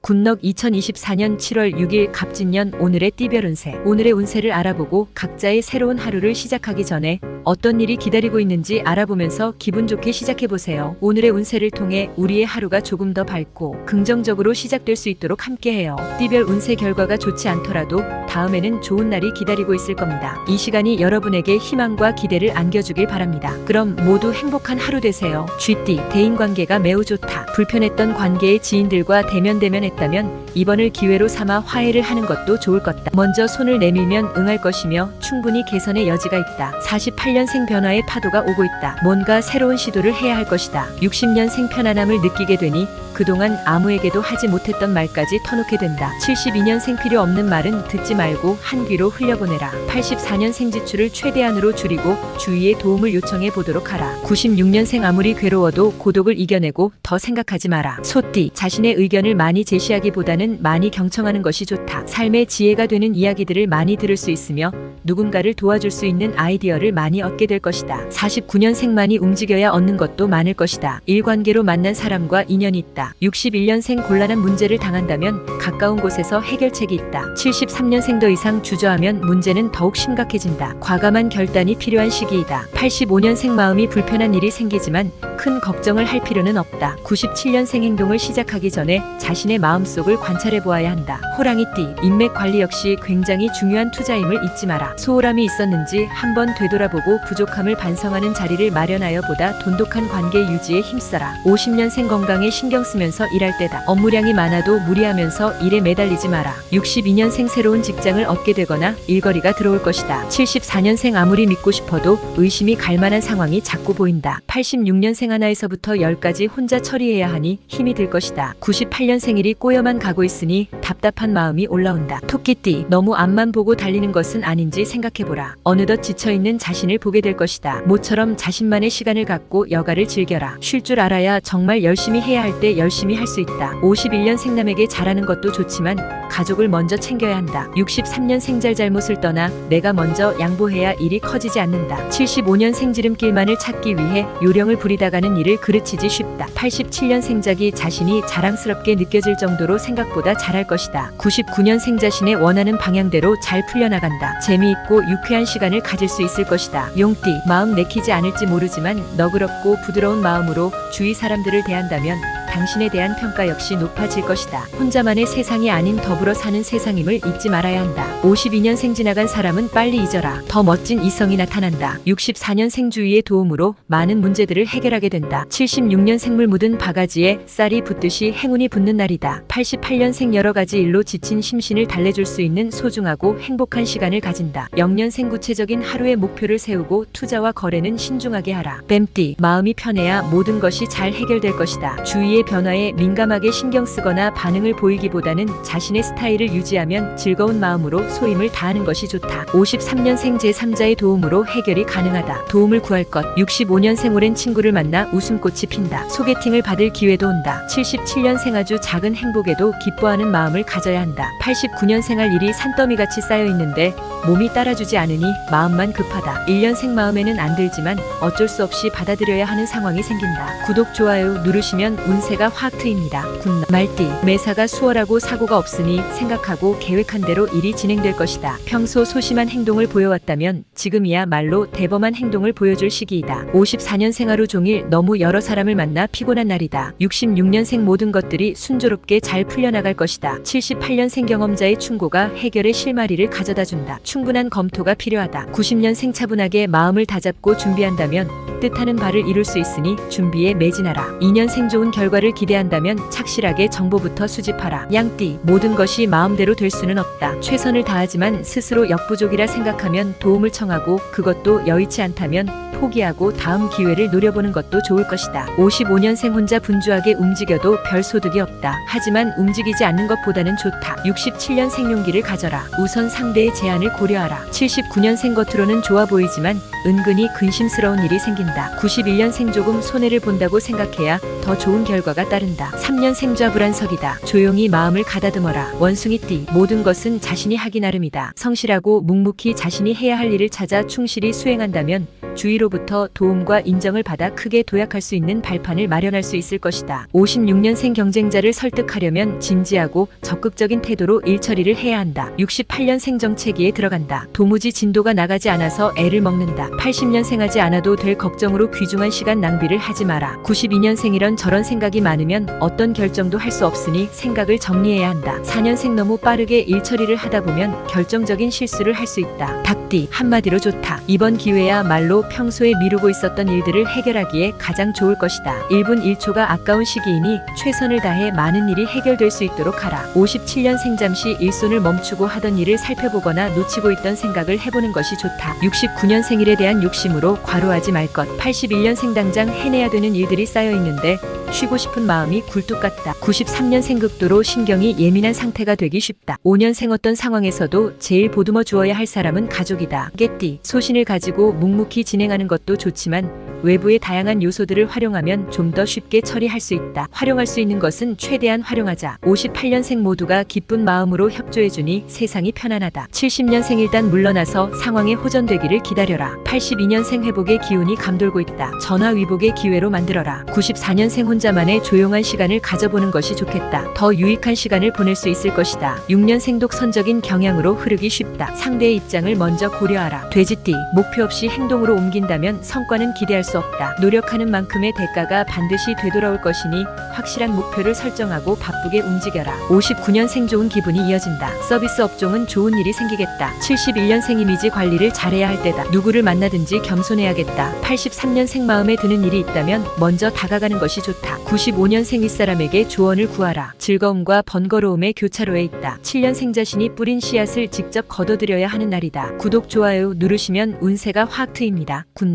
굿넉 2024년 7월 6일 갑진년 오늘의 띠별 운세. 오늘의 운세를 알아보고 각자의 새로운 하루를 시작하기 전에 어떤 일이 기다리고 있는지 알아보면서 기분 좋게 시작해보세요. 오늘의 운세를 통해 우리의 하루가 조금 더 밝고 긍정적으로 시작될 수 있도록 함께해요. 띠별 운세 결과가 좋지 않더라도 다음에는 좋은 날이 기다리고 있을 겁니다. 이 시간이 여러분에게 희망과 기대를 안겨주길 바랍니다. 그럼 모두 행복한 하루 되세요. 쥐띠, 대인관계가 매우 좋다. 불편했던 관계의 지인들과 대면했다면 이번을 기회로 삼아 화해를 하는 것도 좋을 것다. 먼저 손을 내밀면 응할 것이며 충분히 개선의 여지가 있다. 48년생 변화의 파도가 오고 있다. 뭔가 새로운 시도를 해야 할 것이다. 60년생 편안함을 느끼게 되니 그동안 아무에게도 하지 못했던 말까지 터놓게 된다. 72년생 필요 없는 말은 듣지 말고 한 귀로 흘려보내라. 84년생 지출을 최대한으로 줄이고 주위의 도움을 요청해 보도록 하라. 96년생 아무리 괴로워도 고독을 이겨내고 더 생각하지 마라. 소띠, 자신의 의견을 많이 제시하기보다는 많이 경청하는 것이 좋다. 삶의 지혜가 되는 이야기들을 많이 들을 수 있으며 누군가를 도와줄 수 있는 아이디어를 많이 얻게 될 것이다. 49년생만이 움직여야 얻는 것도 많을 것이다. 일관계로 만난 사람과 인연이 있다. 61년생 곤란한 문제를 당한다면 가까운 곳에서 해결책이 있다. 73년생 더 이상 주저하면 문제는 더욱 심각해진다. 과감한 결단이 필요한 시기이다. 85년생 마음이 불편한 일이 생기지만 큰 걱정을 할 필요는 없다. 97년생 행동을 시작하기 전에 자신의 마음속을 관찰해 보아야 한다. 호랑이띠, 인맥 관리 역시 굉장히 중요한 투자임을 잊지 마라. 소홀함이 있었는지 한번 되돌아보고 부족함을 반성하는 자리를 마련하여 보다 돈독한 관계 유지에 힘써라. 50년생 건강에 신경 쓰면서 일할 때다. 업무량이 많아도 무리하면서 일에 매달리지 마라. 62년생 새로운 직장을 얻게 되거나 일거리가 들어올 것이다. 74년생 아무리 믿고 싶어도 의심이 갈 만한 상황이 자꾸 보인다. 86년생 하나에서부터 10까지 혼자 처리해야 하니 힘이 들 것이다. 98년생일이 꼬여만 가고 있으니 답답한 마음이 올라온다. 토끼띠, 너무 앞만 보고 달리는 것은 아닌지 생각해보라. 어느덧 지쳐있는 자신을 보게 될 것이다. 모처럼 자신만의 시간을 갖고 여가를 즐겨라. 쉴 줄 알아야 정말 열심히 해야 할 때 열심히 할 수 있다. 51년생 남에게 잘하는 것도 좋지만 가족을 먼저 챙겨야 한다. 63년생 잘못을 떠나 내가 먼저 양보해야 일이 커지지 않는다. 75년생 지름길만을 찾기 위해 요령을 부리다가는 일을 그르치지 쉽다. 87년생작이 자신이 자랑스럽게 느껴질 정도로 생각보다 잘할 것이다. 99년생 자신의 원하는 방향대로 잘 풀려나간다. 재미있고 유쾌한 시간을 가질 수 있을 것이다. 용띠, 마음 내키지 않을지 모르지만 너그럽고 부드러운 마음으로 주위 사람들을 대한다면 당신에 대한 평가 역시 높아질 것이다. 혼자만의 세상이 아닌 더불어 사는 세상임을 잊지 말아야 한다. 52년생 지나간 사람은 빨리 잊어라. 더 멋진 이성이 나타난다. 64년생 주위의 도움으로 많은 문제들을 해결하게 된다. 76년생 물 묻은 바가지에 쌀이 붙듯이 행운이 붙는 날이다. 88년생 여러 가지 일로 지친 심신을 달래줄 수 있는 소중하고 행복한 시간을 가진다. 0년생 구체적인 하루의 목표를 세우고 투자와 거래는 신중하게 하라. 뱀띠, 마음이 편해야 모든 것이 잘 해결될 것이다. 주위의 변화에 민감하게 신경 쓰거나 반응을 보이기보다는 자신의 스타일을 유지하면 즐거운 마음으로 소임을 다하는 것이 좋다. 53년생 제3자의 도움으로 해결이 가능하다. 도움을 구할 것. 65년생 오랜 친구를 만나 웃음꽃이 핀다. 소개팅을 받을 기회도 온다. 77년생 아주 작은 행복에도 기뻐하는 마음을 가져야 한다. 89년생 할 일이 산더미같이 쌓여 있는데 몸이 따라주지 않으니 마음만 급하다. 1년생 마음에는 안 들지만 어쩔 수 없이 받아들여야 하는 상황이 생긴다. 구독, 좋아요 누르시면 운세가 확 트입니다. 굿넉. 말띠, 매사가 수월하고 사고가 없으니 생각하고 계획한 대로 일이 진행될 것이다. 평소 소심한 행동을 보여왔다면 지금이야말로 대범한 행동을 보여줄 시기이다. 54년생 하루 종일 너무 여러 사람을 만나 피곤한 날이다. 66년생 모든 것들이 순조롭게 잘 풀려나갈 것이다. 78년생 경험자의 충고가 해결의 실마리를 가져다준다. 충분한 검토가 필요하다. 90년생 차분하게 마음을 다잡고 준비한다면 뜻하는 바를 이룰 수 있으니 준비에 매진하라. 2년생 좋은 결과를 기대한다면 착실하게 정보부터 수집하라. 양띠, 모든 것이 마음대로 될 수는 없다. 최선을 다하지만 스스로 역부족이라 생각하면 도움을 청하고 그것도 여의치 않다면 포기하고 다음 기회를 노려보는 것도 좋을 것이다. 55년생 혼자 분주하게 움직여도 별 소득이 없다. 하지만 움직이지 않는 것보다는 좋다. 67년생 용기를 가져라. 우선 상대의 제안을 고려하라. 79년생 겉으로는 좋아 보이지만 은근히 근심스러운 일이 생긴다. 91년생 조금 손해를 본다고 생각해야 더 좋은 결과가 따른다. 3년생 좌불안석이다. 조용히 마음을 가다듬어라. 원숭이띠, 모든 것은 자신이 하기 나름이다. 성실하고 묵묵히 자신이 해야 할 일을 찾아 충실히 수행한다면 주위로부터 도움과 인정을 받아 크게 도약할 수 있는 발판을 마련할 수 있을 것이다. 56년생 경쟁자를 설득하려면 진지하고 적극적인 태도로 일처리를 해야 한다. 68년생 정체기에 들어간다. 도무지 진도가 나가지 않아서 애를 먹는다. 80년생 하지 않아도 될 걱정으로 귀중한 시간 낭비를 하지 마라. 92년생이런 저런 생각이 많으면 어떤 결정도 할 수 없으니 생각을 정리해야 한다. 4년생 너무 빠르게 일처리를 하다 보면 결정적인 실수를 할 수 있다. 닭띠 한마디로 좋다. 이번 기회야말로 평소에 미루고 있었던 일들을 해결하기에 가장 좋을 것이다. 1분 1초가 아까운 시기이니 최선을 다해 많은 일이 해결될 수 있도록 하라. 57년생 잠시 일손을 멈추고 하던 일을 살펴보거나 놓치고 있던 생각을 해보는 것이 좋다. 69년생 일에 대한 욕심으로 과로하지 말 것. 81년생 당장 해내야 되는 일들이 쌓여 있는데 쉬고 싶은 마음이 굴뚝 같다. 93년생 극도로 신경이 예민한 상태가 되기 쉽다. 5년생 어떤 상황에서도 제일 보듬어 주어야 할 사람은 가족이다. 개띠 소신을 가지고 묵묵히 진행하는 것도 좋지만 외부의 다양한 요소들을 활용하면 좀 더 쉽게 처리할 수 있다. 활용할 수 있는 것은 최대한 활용하자. 58년생 모두가 기쁜 마음으로 협조해주니 세상이 편안하다. 70년생 일단 물러나서 상황에 호전되기를 기다려라. 82년생 회복의 기운이 감돌고 있다. 전화위복의 기회로 만들어라. 94년생 혼자만의 조용한 시간을 가져보는 것이 좋겠다. 더 유익한 시간을 보낼 수 있을 것이다. 6년생 독선적인 경향으로 흐르기 쉽다. 상대의 입장을 먼저 고려하라. 돼지띠 목표 없이 행동으로 옮긴다면 성과는 기대할 수 없다. 노력하는 만큼의 대가가 반드시 되돌아올 것이니 확실한 목표를 설정하고 바쁘게 움직여라. 59년생 좋은 기분이 이어진다. 서비스 업종은 좋은 일이 생기겠다. 71년생 이미지 관리를 잘해야 할 때다. 누구를 만나든지 겸손해야겠다. 83년생 마음에 드는 일이 있다면 먼저 다가가는 것이 좋다. 95년생 윗사람에게 조언을 구하라. 즐거움과 번거로움의 교차로에 있다. 7년생 자신이 뿌린 씨앗을 직접 거둬들여야 하는 날이다. 구독, 좋아요 누르시면 운세가 확 트입니다. 굿너